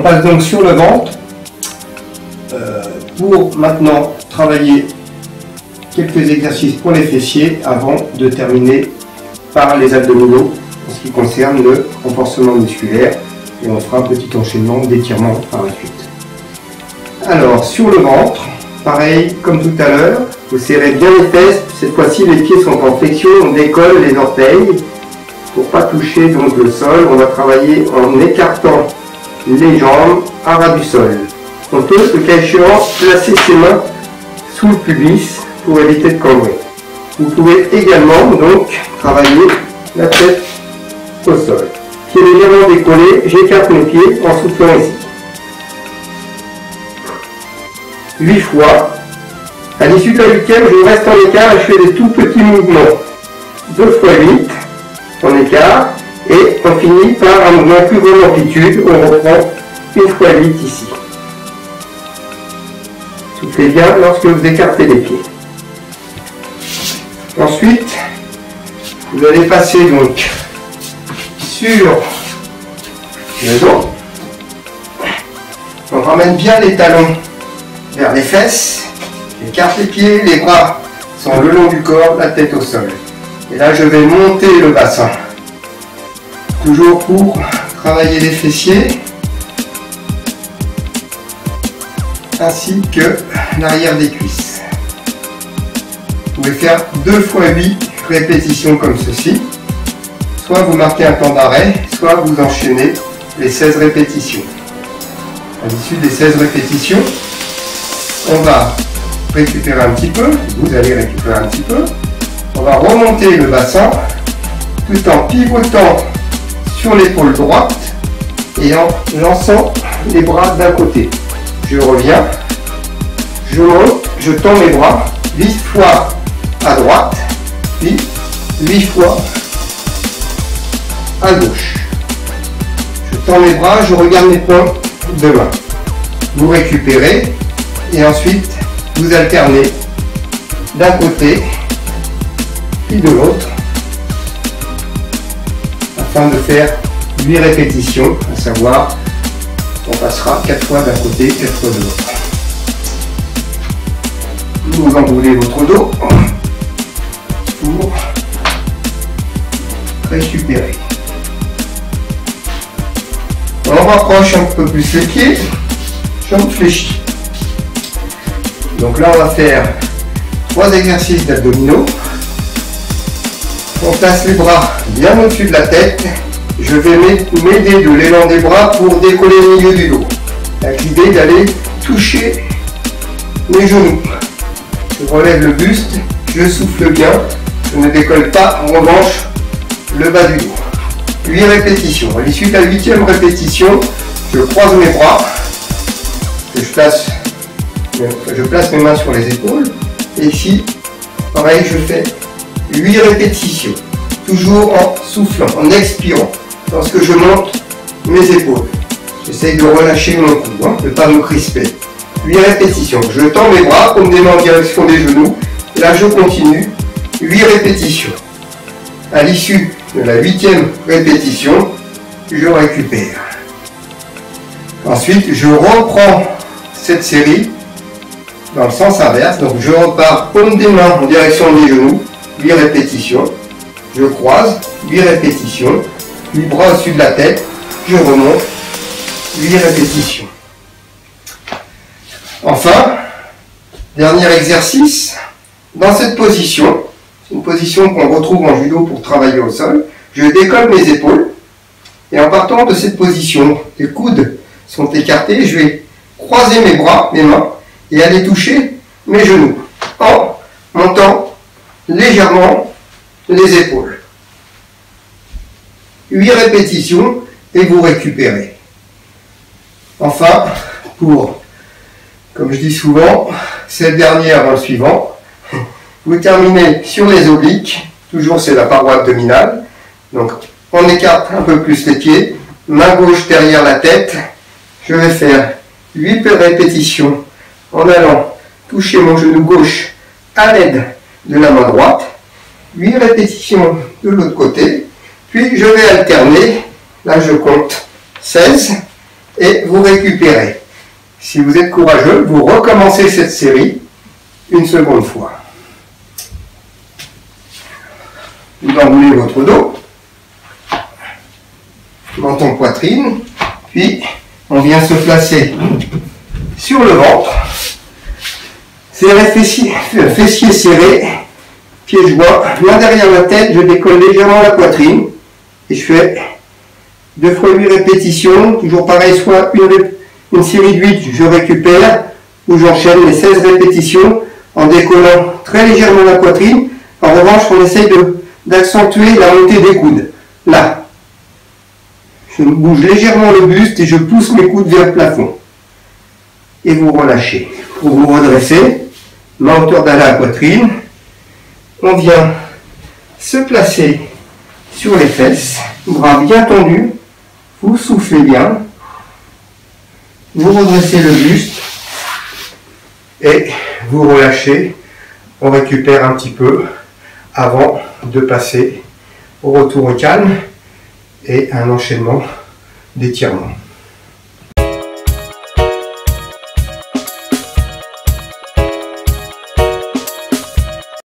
passe donc sur le ventre pour maintenant travailler quelques exercices pour les fessiers avant de terminer par les abdominaux en ce qui concerne le renforcement musculaire, et on fera un petit enchaînement d'étirements par la suite. Alors sur le ventre, pareil comme tout à l'heure, vous serrez bien les fesses. Cette fois-ci les pieds sont en flexion, on décolle les orteils pour pas toucher donc le sol. On va travailler en écartant les jambes à ras du sol. On peut, le cas échéant, placer ses mains sous le pubis pour éviter de cambrer. Vous pouvez également donc travailler la tête au sol. Pieds légèrement décollés, j'écarte mes pieds en soufflant ici. 8 fois. À l'issue de la 8e, je reste en écart et je fais des tout petits mouvements. 2 fois 8 en écart et on finit par un mouvement plus grande amplitude. On reprend 1 fois 8 ici. Soufflez bien lorsque vous écartez les pieds. Ensuite, vous allez passer donc sur le dos. On ramène bien les talons vers les fesses, j'écarte les pieds, les bras sont le long du corps, la tête au sol. Et là, je vais monter le bassin. Toujours pour travailler les fessiers, ainsi que l'arrière des cuisses. Vous pouvez faire 2 fois 8 répétitions comme ceci. Soit vous marquez un temps d'arrêt, soit vous enchaînez les 16 répétitions. À l'issue des 16 répétitions, on va récupérer un petit peu, vous allez récupérer un petit peu. On va remonter le bassin tout en pivotant sur l'épaule droite et en lançant les bras d'un côté. Je reviens, je monte, je tends mes bras 8 fois à droite, puis 8 fois à gauche. Je tends mes bras, je regarde mes points de main. Vous récupérez et ensuite vous alternez d'un côté puis de l'autre afin de faire 8 répétitions, à savoir on passera 4 fois d'un côté, 4 fois de l'autre. Vous enroulez votre dos pour récupérer. On rapproche un peu plus les pieds, jambes fléchies. Donc là on va faire 3 exercices d'abdominaux. On place les bras bien au-dessus de la tête. Je vais m'aider de l'élan des bras pour décoller le milieu du dos. Avec l'idée d'aller toucher mes genoux. Je relève le buste, je souffle bien, je ne décolle pas en revanche le bas du dos. 8 répétitions. À l'issue de la 8e répétition, je croise mes bras, je place mes mains sur les épaules. Et ici, pareil, je fais 8 répétitions. Toujours en soufflant, en expirant. Lorsque je monte mes épaules, j'essaye de relâcher mon cou, de ne pas me crisper. 8 répétitions. Je tends mes bras comme des mains en direction des genoux. Et là, je continue. 8 répétitions. À l'issue de la 8e répétition, je récupère. Ensuite, je reprends cette série dans le sens inverse. Donc, je repars paume des mains en direction des genoux. 8 répétitions. Je croise. 8 répétitions. 8 bras au-dessus de la tête. Je remonte. 8 répétitions. Enfin, dernier exercice. Dans cette position, c'est une position qu'on retrouve en judo pour travailler au sol, je décolle mes épaules et en partant de cette position, les coudes sont écartés, je vais croiser mes bras, mes mains et aller toucher mes genoux en montant légèrement les épaules. 8 répétitions et vous récupérez. Enfin, pour, comme je dis souvent, cette dernière avant le suivant, vous terminez sur les obliques, toujours c'est la paroi abdominale, donc on écarte un peu plus les pieds, main gauche derrière la tête, je vais faire 8 répétitions en allant toucher mon genou gauche à l'aide de la main droite, 8 répétitions de l'autre côté, puis je vais alterner, là je compte 16, et vous récupérez. Si vous êtes courageux, vous recommencez cette série une seconde fois. Vous enroulez votre dos, menton poitrine, puis on vient se placer sur le ventre, fessiers serrés, pieds joints, main derrière la tête, je décolle légèrement la poitrine et je fais 2 fois 8 répétitions, toujours pareil, soit une série de 8, je récupère, ou j'enchaîne les 16 répétitions en décollant très légèrement la poitrine. En revanche, on essaye d'accentuer la montée des coudes. Là, je bouge légèrement le buste et je pousse mes coudes vers le plafond. Et vous relâchez. Pour vous redresser, main hauteur de la poitrine, on vient se placer sur les fesses, bras bien tendus, vous soufflez bien, vous redressez le buste et vous relâchez. On récupère un petit peu avant de passer au retour au calme et un enchaînement d'étirements.